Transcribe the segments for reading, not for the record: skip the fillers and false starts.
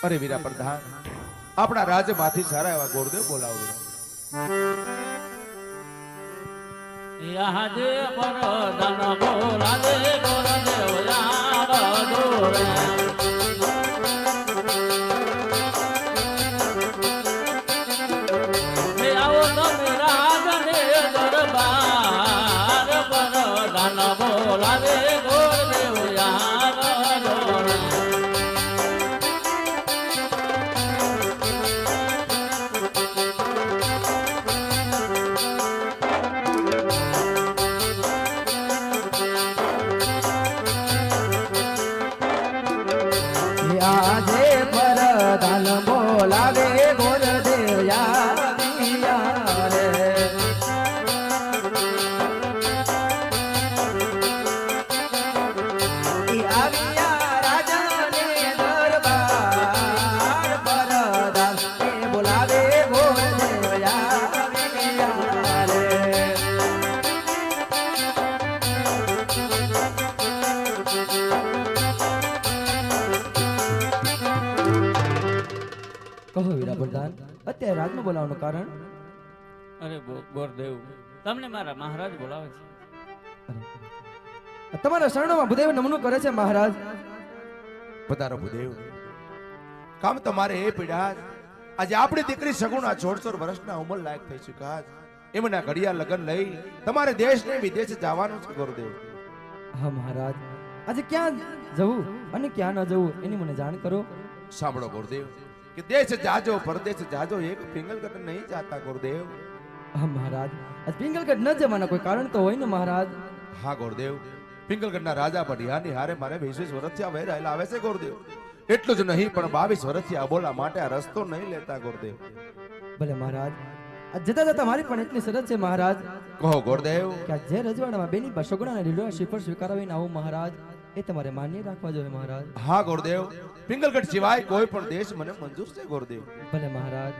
અરે વીરા પ્રધાન, આપણા રાજ્યમાંથી સારા એવા ગોરદેવ બોલાવો. યાદે પરદન બોલાવે ગોરદેવ યાદ દોરે. આવો તમે રાજને દરબાર પરદન બોલાવે ગોરદેવ યાદ દોરે. આજે પરદાન બોલાવે ગોરદેવ યાદિયા રે. આવ્યા રાજાને દરબાર પરદાન બોલાવે ગોરદેવ યાદિયા રે. કહો વીરા પ્રધાન, અત્યારે રાજમાં બોલાવવાનું કારણ? અરે ગોરદેવ, તમને મારા મહારાજ બોલાવે છે. તમારા શરણોમાં ભૂદેવ નમનું કરે છે મહારાજ. પધારો ભૂદેવ. કામ તમારે એ પીડા, આજે આપણી દીકરી સગુણા 16 વર્ષના ઉંમર લાયક થઈ ચુક્યા. એમના ઘડિયા લગ્ન લઈ તમારે દેશ ને વિદેશ જવાનું છે ગુરુદેવ. હા મહારાજ, આજે ક્યાં જવું અને ક્યાં ન જવું એની મને જાણ કરો. સાંભળો ગુરુદેવ, કે દેશ જાજો પરદેશ જાજો, એક પિંગલગઢ નહીં જાતા ગુરુદેવ. હા મહારાજ, આજ પિંગલગઢ ન જવાના કોઈ કારણ તો હોય ને મહારાજ. હા ગુરુદેવ, પિંગલગઢના રાજા પઢિયાની હારે મારે 20 વર્ષથી આ વહેરાયેલા આવે છે ગુરુદેવ. એટલું જ નહીં પણ 22 વર્ષથી આ બોલા માટે આ રસ્તો નહીં લેતા ગુરુદેવ. ભલે મહારાજ, આ જતા જતા મારી પણ એટલી શરત છે મહારાજ કહો ગુરુદેવ. કે આ જે રજવાડામાં બેની પર સગુણાના લીલો શ્રીફળ સ્વીકારાવીને આવું મહારાજ, એ તમારે માન્ય રાખવા જોઈએ મહારાજ. હા ગુરુદેવ, પિંગલગઢ સિવાય કોઈ પણ દેશ મને મંજૂર છે ગુરુદેવ. ભલે મહારાજ.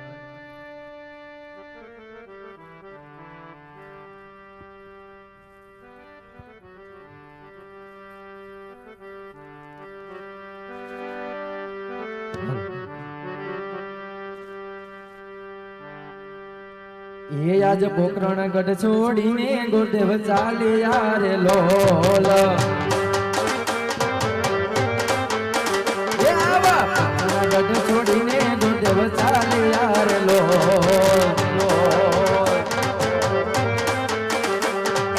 એ આજ પોકરણ ગઢ છોડીને ગુરુદેવ ચાલ્યા રે લોલ. એ આવા પોકરણ ગઢ છોડીને ગુરુદેવ ચાલ્યા રે લોલ.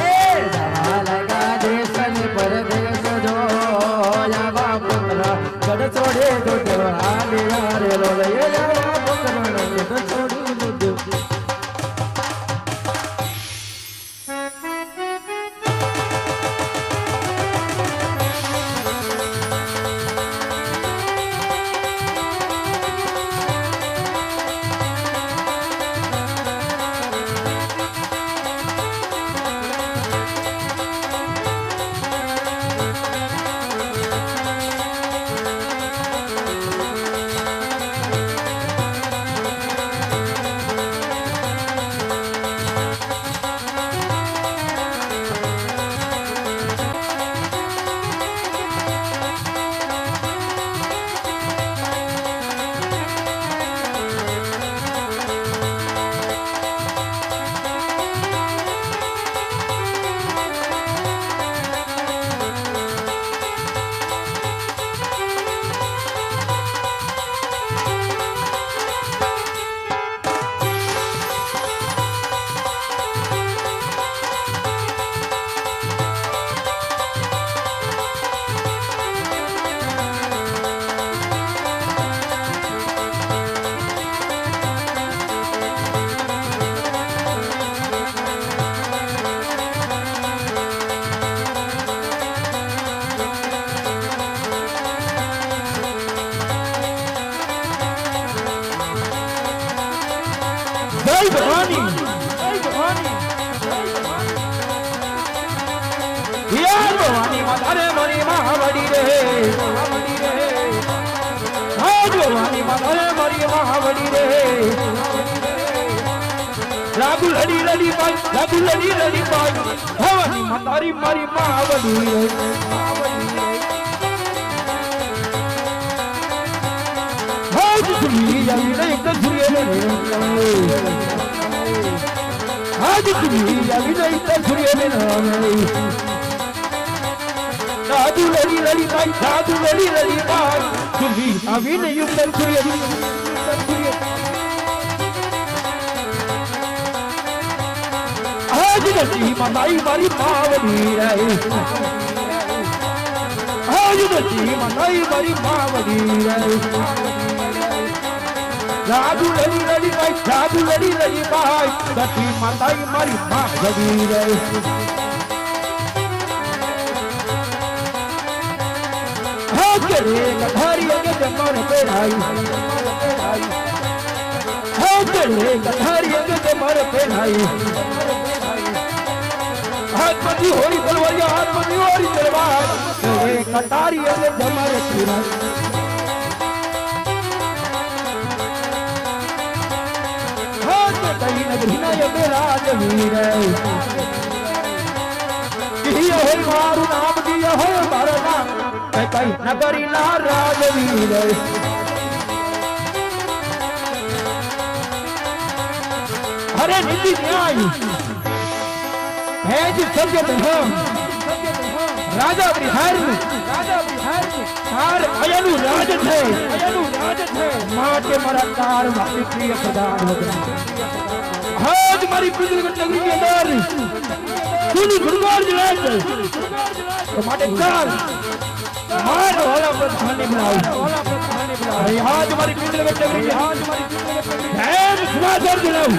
એ જવા લગા દેશ ને પરદેશ જો, આવા પોકરણ ગઢ છોડે ગુરુદેવ ચાલ્યા રે લોલ. એ આવા પોકરણ ગઢ છોડી ગુરુદેવ. ભવાની માતારે મારી મહાવડી રે, ભવાની માતારે મારી મહાવડી રે. લાગુ લડી લડી પાઈ, લાગુ લડી લડી પાઈ, ભવાની માતારી મારી મહાવડી રે. तुम्ही यावी नाही तर सूर्य आज तुम्ही यावी नाही तर सूर्य साधू लढी लढी बाई साधू लढी लढी बाई तुम्ही यावी नाही तर सूर्य आज नदी मनाई मारी मावली रे आज नदी मनाई मारी मावली रे साधू लड़ी लड़ी बाई साधू लड़ी लड़ी बाई नदी मनाई मारी मावली रे हाथ रे कधारी के जमर पे आई हाथ रे कधारी के जमर पे आई हाथ मती होरी तलवार हाथ मती होरी तलवार रे कटारी के जमर पूरा हाथ कहीं नगरी ना ये मेरा जमीर किया है मारू नाम किया है मारा नाम कहीं नगरी ना राजवीर हरे नीति न्याय है जी सत्य धर्म राजा बिहार हार अयनु राज थे माटे मरा कार मारी प्रिय प्रदान हो गया आज मारी पृथ्वी नगरी के अंदर सुनी गुरुवार जिले तो माटे कार मार वाला प्रधानी बनाओ अरे आज मारी पृथ्वी नगरी के आज मारी है सुनासर जिलाओ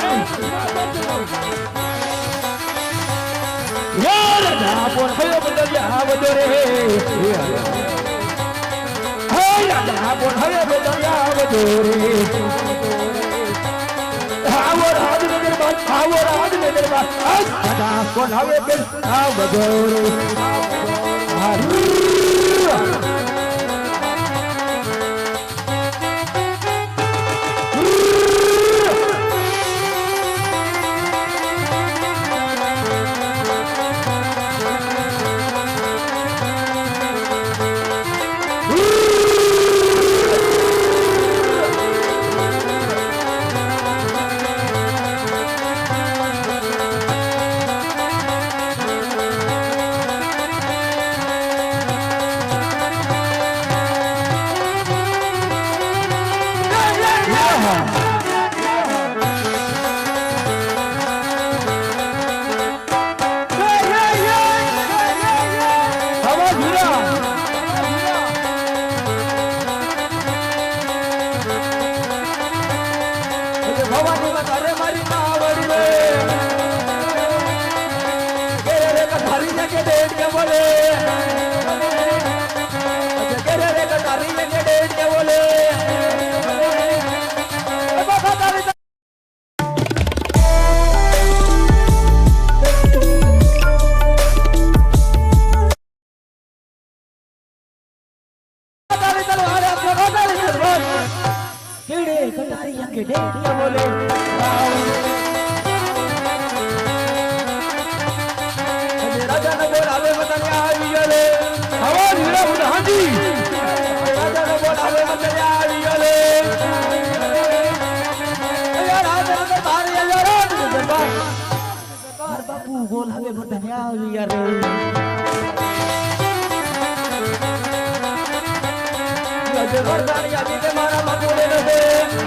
यार आपन भयो बदल आवदो रे हाय आपन भयो बदल आवदो रे आवराज नगर बात आज आपन हवे बदल आवदो रे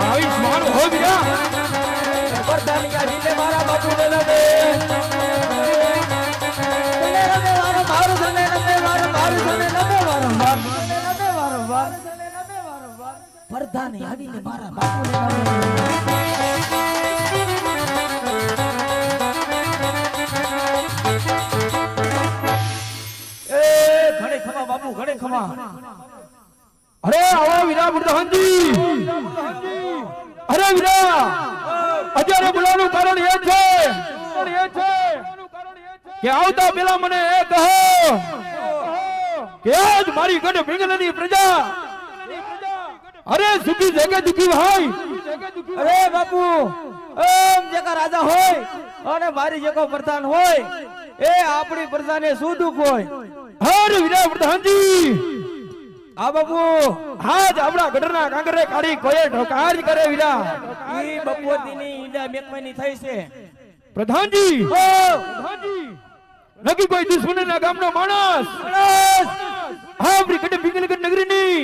आयुष्मान हो गया પ્રધાન આવીને મારા બાપુને ઘણે ખમા બાપુ ઘણે ખમા અરે આવો વીરા પ્રધાનજી અરે વીરા અત્યારે બોલાવવાનું કારણ એ છે કે આવતા પેલા મને એ કહો કે આજ મારી ગઢ ભીંગલની પ્રજા અરે સુખી જગે દુખી ભાઈ અરે બાપુ ઓમ જેકા રાજા હોય અને મારી જેકો પ્રધાન હોય એ આપણી પ્રજાને શું દુખ હોય અરે વીરા પ્રધાનજી આ બાપુ હાજ આપણા ગઢરના કાંગરે કાઢી કોઈ ઢોકાર કરે વીરા ઈ બપોરથી ઈંડા મેકવાની થઈ છે. પ્રધાનજી નકી કોઈ દુશ્મનના ગામનો માણસ આપણી ગઢ પિંગલગઢ નગરીની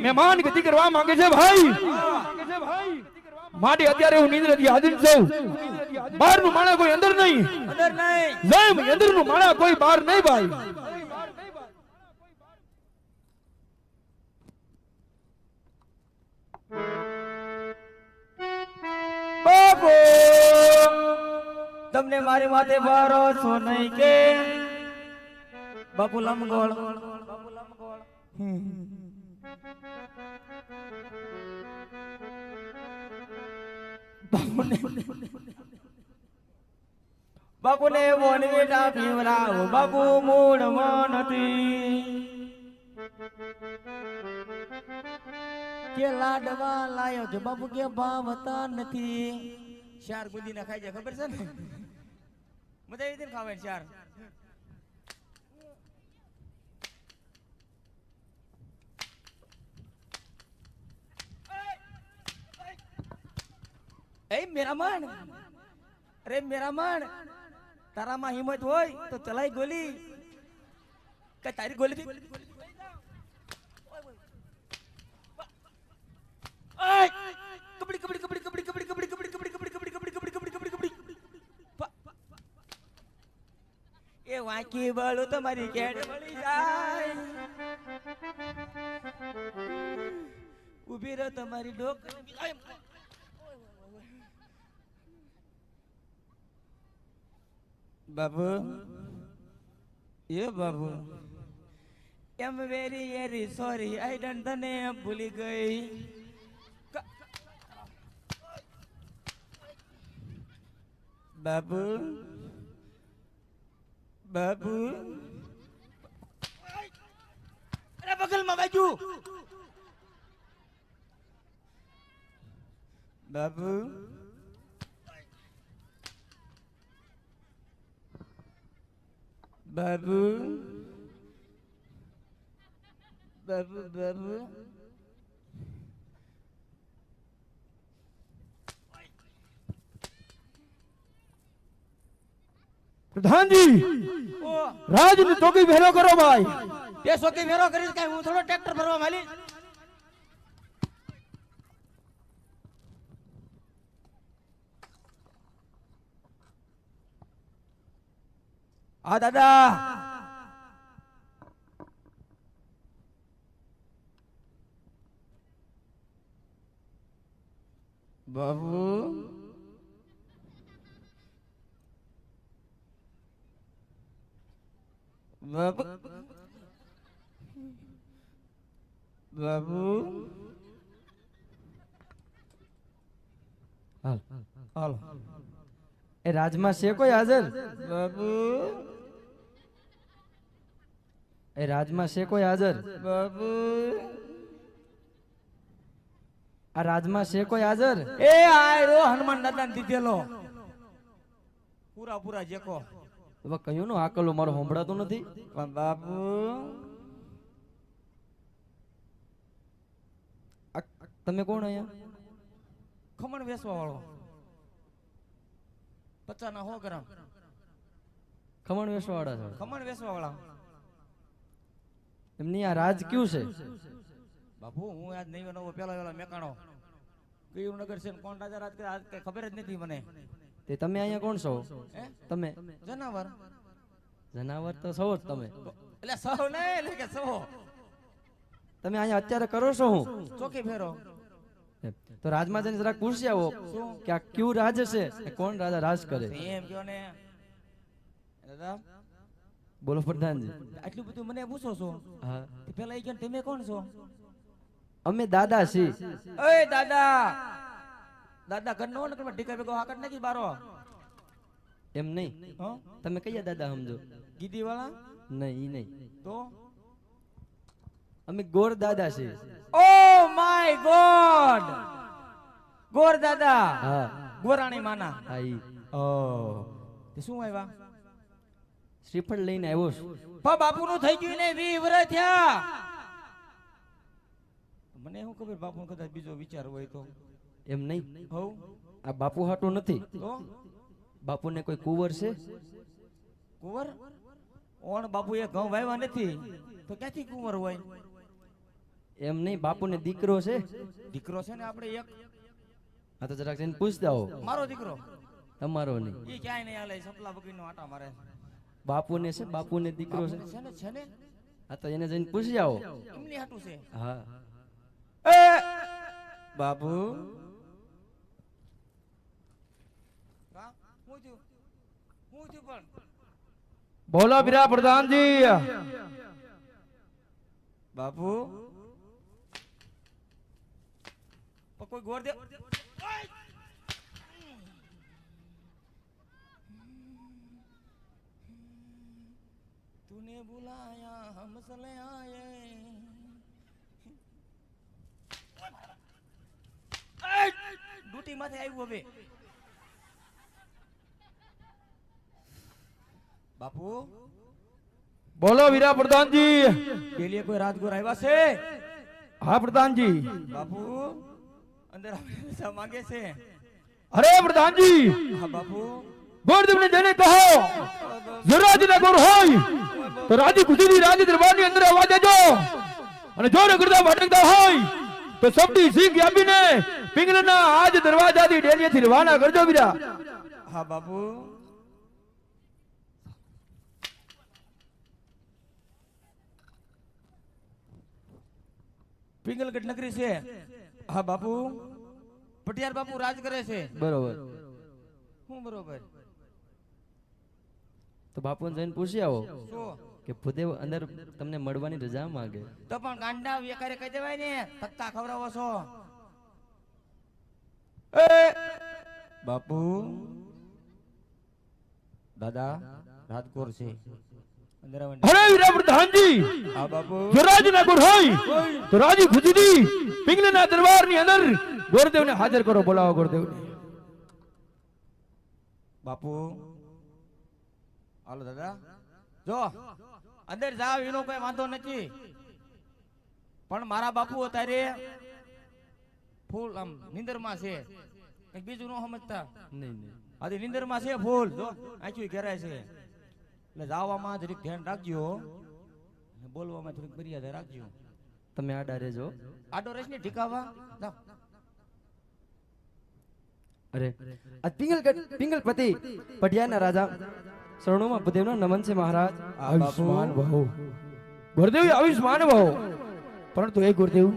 મહેમાન ગતિ કરવા માંગે છે ભાઈ. માટે અત્યારે હું નિંદ્રાથી આધીન છું. બહારનું માણા કોઈ અંદર નહીં, અંદર નહીં. જેમ અંદરનું માણા કોઈ બહાર નહીં ભાઈ. બાપુ તમને મારી માથે ભરોસો નહીં કે બાપુ લંબગોળ બાપુને બોનવીટા પીવરાવો બાપુ મૂળમાં નથી કે લાડવા લાયો છે બાપુ કે ભાવતા નથી. ચાર ગુદીના ખાઈ જાય ખબર છે ને મજા આવી હતી ને ખાવાની ચાર. એ મેરા મન, અરે મેરા મન, તારામાં હિંમત હોય તો ચલાઈ ગોલી કે તારી ગોલી થી કબડી કબડી કબડી કબડી કબડી કબડી કબડી કબડી કબડી કબડી કબડી કબડી કબડી કબડી એ વાંકી બળો તમારી કેડ વળી જાય ઊભી રહો તમારી ડોક. બાબુ એ બાબુ એમ very very sorry I don't તને ભૂલી ગઈ. બાબુ બાબુ અરે બગલમાં બાજુ બાબુ બાબુ બાબુ બાબુ પ્રધાનજી રાજની ચોકી ભેરો કરો ભાઈ. તે સોકી મેરો કરીશ કે હું થોડો ટ્રેક્ટર ભરવા માલી. હા દાદા બાબુ બાબુ બાબુ હાલ એ રાજમાં છે કોઈ હાજર? બાબુ એ રાજમાં છે કોઈ હાજર? બાબુ આ રાજમાં છે કોઈ હાજર? એ આયરો હનુમાન દાદા દીધેલો પૂરા પૂરા જેકો. હવે કયું નું આકલો મારો સંભળાતું નથી. પણ બાબુ તમે કોણ અહીંયા? ખમણ વેસવા વાળો 50 ના 100 ગ્રામ ખમણ વેચવા વાળા છો? ખમણ વેસવા વાળા. એમની આ રાજ કયું છે? બાપુ હું આજ નહીં નવો પેલા વેલા મેકાણો કયું નગર છે ને કોણ રાજા રાજ કરે આજ કઈ ખબર જ નથી મને. તે તમે અહીંયા કોણ છો? હે તમે જનાવર? જનાવર તો છો જ તમે. એટલે સહો નહીં એટલે કે સહો તમે અહીંયા અત્યારે કરો છો હું? ચોકી ફેરો. તો રાજમાં જઈને જરાક પૂછી આવો કે આ કયું રાજ છે, કોણ રાજા રાજ કરે. એમ કયો ને દાદા. બોલો પ્રધાનજી. આટલું બધું મને પૂછો છો? હા પેલા એ કહો તમે કોણ છો? અમે દાદા છીએ. ઓય દાદા દાદા ઘરનો ને ઘરમાં ઢીકા ભેગો હાકટ નાખી બારો. એમ નહીં, હો તમે કયા દાદા સમજો? ગીધી વાળા નહીં ઈ નહીં, તો અમે ગોર દાદા છીએ. ઓ માય ગોડ ગોર દાદા. હા ગોરાણી માના. હા ઈ ઓ તે શું આવ્યા? શ્રીફળ લઈને આવ્યો છું. પણ બાપુ નું થઈ ગયું ને 20 વર્ષ થયા. મને શું ખબર બાપુ કદાચ બીજો વિચાર હોય તો એમ નહીં, હવ આ બાપુ હાટું નથી. તો બાપુને કોઈ કુંવર છે? કુંવર ઓણ બાપુએ ઘઉં વાવ્યા નથી તો ક્યાંથી કુંવર હોય? એમ નહીં, બાપુને દીકરો છે? દીકરો છે ને આપણે એક, આ તો જરાક જઈને પૂછતા હો. મારો દીકરો. તમારો નહીં, ઈ ક્યાંય નહીં હાલે, સપલા બગીનો આટા મારે. બાપુને છે, બાપુને દીકરો છે. બાપુને છે ને આ તો એને જઈને પૂછી આવો. એમની હાટું છે. હા, એ બાપુ કા હું થયું પણ બોલો વીરા પ્રધાનજી. બાપુ કોઈ ગોર દે. तूने बुलाया हम चले आए. ડૂટી માથે આવ્યું હવે. બાપુ બોલો વીરા પ્રધાનજી. પેલી કોઈ રાજગોર આવ્યા છે? હા પ્રધાનજી. બાપુ અંદર પૈસા માંગે છે. અરે પ્રધાનજી, હા બાપુ. ગોરદેવને જઈને કહો જો રાજના ગોર હોય તો રાજી ખુશીથી રાજ દરબારની અંદર આવવા દેજો, અને જો રગડતા ભટકતા હોય તો સબની સિંહ આપીને પિંગલના આજ દરવાજાથી ડેરીએથી રવાના કરજો વીરા. હા બાપુ. પિંગલગઢ નગરી છે. હા બાપુ. પટિયાર બાપુ રાજ કરે છે. બરોબર. હું બરોબર. તો બાપુને જઈને પૂછી આવો શું? કે ભૂદેવ અંદર તમને મળવાની રજા માંગે. તો પણ ગાંડા વેકારે કહી દેવાય ને, તત્તા ખવડાવો છો. એ બાપુ દાદા રાજકોર છે. અંદર આવો ને. અરે વીરા પ્રધાનજી, હા બાપુ. જો રાજના ગોર હોય તો રાજી ખુશીથી પિંગલના દરબારની અંદર ગોરદેવને હાજર કરો. બોલાવો ગોરદેવને. બાપુ હાલો દાદા. જો અંદર જાવ એનો કોઈ વાંધો નથી, પણ મારા બાપુ અત્યારે ફૂલ આમ નીંદરમાં છે. કઈ બીજું ન સમજતા. નહીં નહીં, આજે નીંદરમાં છે ફૂલ. જો આંખી ઘેરાય છે, એટલે જાવામાં જરીક ધ્યાન રાખજો, અને બોલવામાં થોડીક મર્યાદા રાખજો. તમે આડા રહેજો. આડો રહીશ ને ઢીકાવા જાઓ. અરે આ પિંગલપતિ પટિયાના રાજા શરણોમાં ભૂદેવનો નમન છે મહારાજ. આયુષ્માન ભવ. ગુરુદેવ આયુષ્માન ભવ. પરંતુ એ ગુરુદેવ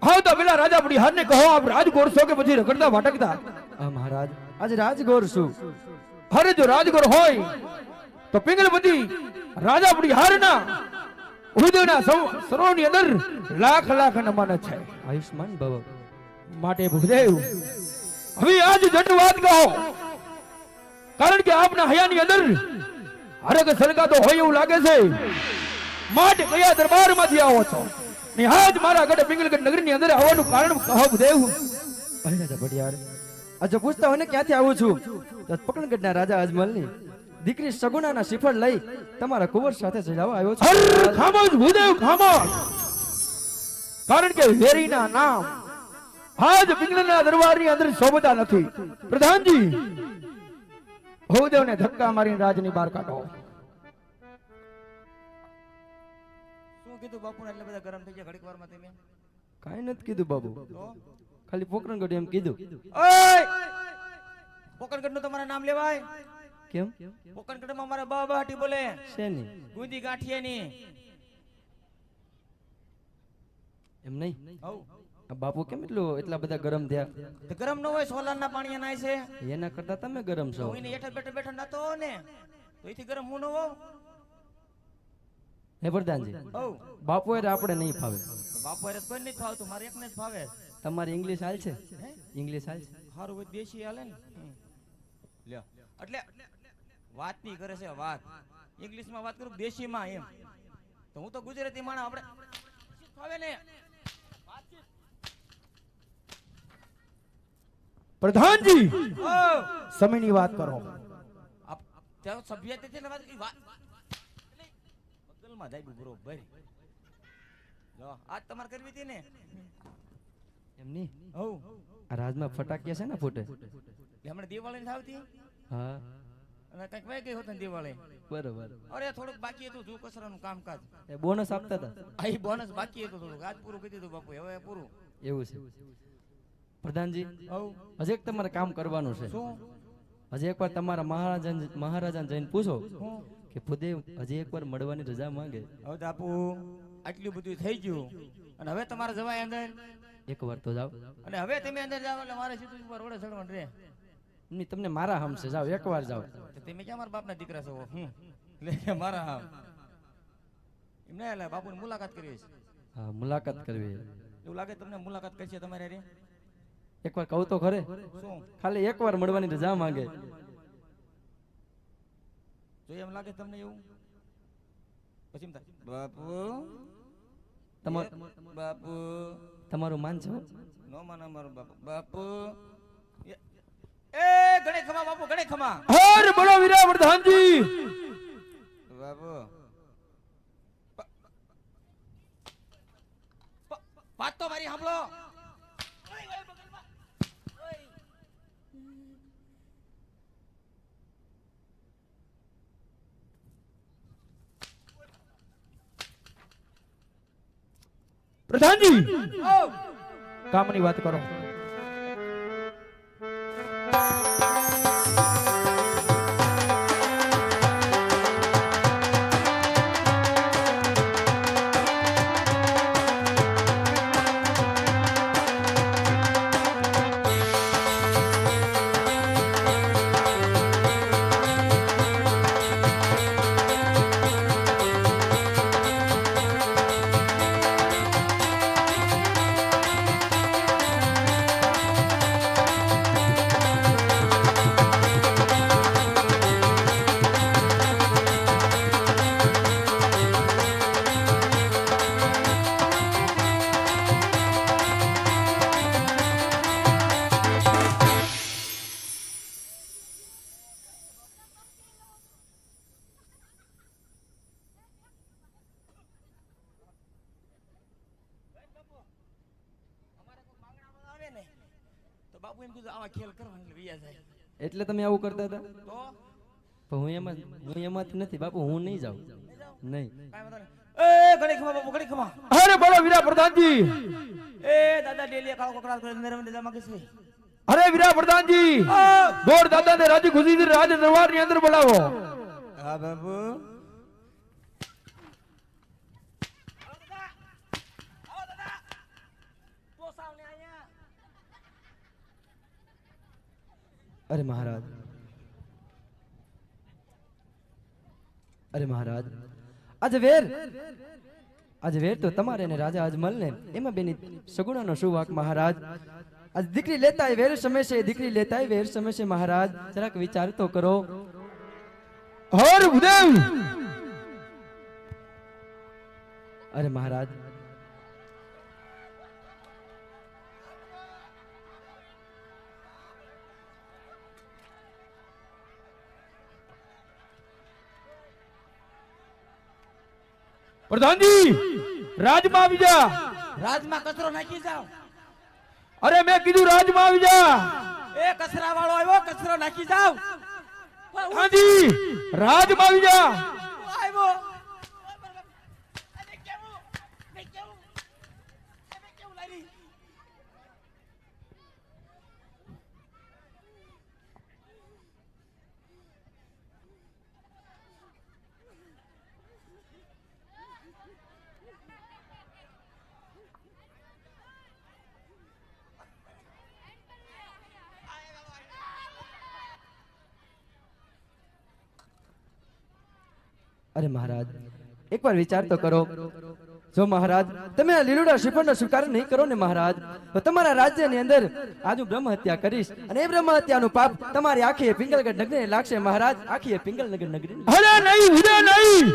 આવતા પેલા રાજા પડિહારને કહો આપ રાજગોર છો કે પછી રખડતા ભટકતા? આ મહારાજ આજ રાજગોર છું. અરે જો રાજગોર હોય તો પિંગલપતિ રાજા પડિહારના ગુરુદેવના સરોની અંદર લાખ લાખ નમન છે. આયુષ્માન ભવ. માટે ભૂદેવ હવે આજ જટ વાત કહો, કારણ કે આપના હયાની અંદર હરક સરકાતો હોય એવું લાગે છે. માટે કયા દરબારમાંથી આવો છો ને આજ મારા ગઢ પિંગલગઢ નગરની અંદર આવવાનું કારણ કહો ભૂદેવ. અરે રાજા પટિયાર, આ જો પૂછતા હોય ને ક્યાંથી આવું છું તો પકણગઢના રાજા અજમલની દીકરી સગુણાના શ્રીફળ લઈ તમારા કુંવર સાથે ચડાવવા આવ્યો છું. હર ખામોશ ભૂદેવ ખામોશ, કારણ કે વેરીના નામ આજ પિંગલના દરબારની અંદર શોભતા નથી. પ્રધાનજી ભૂદેવને ધક્કા મારીને રાજની બહાર કાઢો. શું કીધું બાપુ? એટલે બધા ગરમ થઈ ગયા ઘડીક વારમાં તમે? કાંઈ નથી કીધું બાબુ, તો ખાલી પોકરણગઢ એમ કીધું. ઓય પોકરણગઢ નું તમારું નામ લેવાય? કેમ? પોકરણગઢ માં મારા બાબાટી બોલે, શેની? ગુંદી ગાંઠિયાની. એમ નહીં, હઉ આ બાપુ કેમ એટલા બધા ગરમ થયા? તો ગરમ ન હોય, સોલારના પાણી નાય છે. એના કરતા તમે ગરમ છો. તો એને હેઠળ બેઠો બેઠો નતો ને, તો એથી ગરમ હું ન હોઉં. હે પ્રધાનજી, હઉ બાપુ એટલે આપણે નહીં ફાવે. બાપુ અરે કોઈ નથી ફાવતું, મારે એકને જ ફાવે. તમારી ઇંગ્લિશ હાલ છે? હે? ઇંગ્લિશ હાલ છે? હારું હોય દેશી હાલે ને. લ્યો એટલે વાત નહીં કરે છે, વાત ઇંગ્લિશમાં વાત કરું દેશીમાં એમ. તો હું તો ગુજરાતી માણસ, આપણે ફાવે ને. પ્રધાનજી ઓ સમયની વાત કરો. આપ ત્યાં સભ્યતા છે ને વાત ઈ વાત બગલમાં જાય બરોબર. જો આજ તમારે કરવી હતી ને એમની હઉ આ રાજમાં ફટાકિયા છે ને ફૂટે હમણાં દિવાળી નથી આવતી હા અને કઈક વહી ગઈ હોત ને દિવાળી બરોબર અરે થોડુંક બાકી હતું જૂ કચરાનું કામકાજ એ બોનસ આપતા હતા આ ઈ બોનસ બાકી હતું થોડુંક આજ પૂરું કરી દીધું બાપુ હવે પૂરું એવું છે પ્રધાનજી હઉ હજી એક તમારે કામ કરવાનું છે શું હજી એકવાર તમારા મહારાજાને જઈને પૂછો હું કે ભૂદેવ હજી એકવાર મળવાની રજા માંગે હવે બાપુ આટલું બધું થઈ ગયું અને હવે તમારે જવાય અંદર એકવાર તો જાઓ અને હવે તમે અંદર જાવ એટલે મારે સીધું ઉપર રોડે ચડવાનું રે નહીં તમને મારા હમશે જાઓ એકવાર જાઓ તો તમે ક્યાં મારા બાપના દીકરા છો એટલે મારા હા એમને એટલે બાપુની મુલાકાત કરીએ છીએ હા મુલાકાત કરવી એવું લાગે તમને મુલાકાત કરશે તમારે રે એકવાર કહું તો ખરે શું ખાલી એકવાર મળવાની રજા માંગે જો એમ લાગે તમને એવું પછી એમ થાય બાપુ બાપુ તમારું માન છે હો? નો માન અમારું બાપુ બાપુ એ ગણે ખમા બાપુ ગણે ખમા હર બોલો વીરા પ્રધાનજી બાપુ વાત તો મારી સાંભળો પ્રધાનજી કામની વાત કરો આવે ને તો બાપુ એમ કીધું આવા ખેલ કરવા એટલે વિયા જાય એટલે તમે આવું કરતા હતા તો પણ હું એમાંથી નથી બાપુ હું નહીં જાઉં નહીં કાઈ વાંધો નહીં એ ગણી ખમા બાપુ ગણી ખમા અરે બોલો વીરા પ્રધાનજી એ દાદા ડેલી કાળો કકડાટ કરે નરમ જમા કે અરે વીરા પ્રધાનજી ગોળ દાદા ને રાજી ખુશી રાજ દરબાર ની અંદર બોલાવો હા બાપુ અરે મહારાજ આજે વેર તો તમારે ને રાજા અજમલ ને એમાં બેની સગુણાનો શું વાક મહારાજ આજ દીકરી લેતા વેર સમય છે દીકરી લેતા વેર સમય છે મહારાજ જરાક વિચાર તો કરો હર ભૂદેવ અરે મહારાજ પ્રધાનજી રાજમાં આવી જા રાજમાં કચરો નાખી જાવ અરે મેં કીધું રાજમાં આવી જા એ કચરા વાળો આવ્યો કચરો નાખી જાવ પ્રધાનજી રાજમાં આવી જા આવ્યો અરે મહારાજ એકવાર વિચાર તો કરો જો મહારાજ તમે આ લીલુડા શ્રીફળનો સ્વીકાર નહીં કરો ને મહારાજ તો તમારા રાજ્યની અંદર આજ હું બ્રહ્મ હત્યા કરીશ અને એ બ્રહ્મ હત્યાનું પાપ તમારી આખી પિંગલગઢ નગરી લાગશે મહારાજ આખી પિંગલનગર નગરી અરે નહીં ભૂદેવ નહીં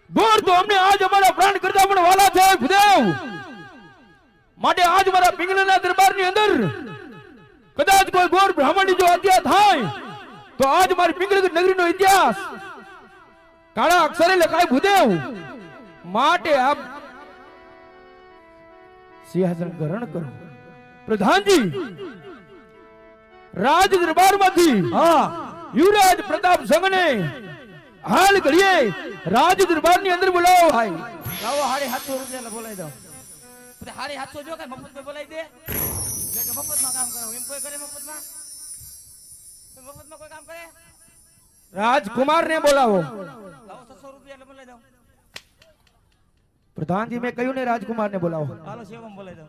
ગોર તો અમને આજ અમારા પ્રાણ કરતા પણ વાલા છે ભૂદેવ માટે આજ મારા પિંગલના દરબારની અંદર કદાચ કોઈ ગોર બ્રાહ્મણની જો હત્યા થાય તો આજ મારી પિંગલગઢ નગરીનો ઇતિહાસ કાળા અક્ષરે લખાય ભૂદેવ માટે આપ સિંહાસન ગ્રહણ કરો. પ્રધાનજી, રાજ દરબારમાંથી હા યુવરાજ પ્રતાપ સંઘને હાલ ઘડીએ રાજ દરબારની અંદર બોલાવો. ભાઈ લાવો 750 રૂપિયા બોલાવી દો. પછી 750 જો કઈ મફતમાં બોલાવી દે એટલે કે મફતમાં કામ કરો. એમ કોઈ કરે મફતમાં? મફતમાં કોઈ કામ કરે? રાજકુમારને બોલાવો. લાવો 600 રૂપિયા એટલે બોલાવી દો. પ્રધાનજી, મેં કહ્યું ને રાજકુમારને બોલાવો. હાલો સેવમ બોલાવી દો.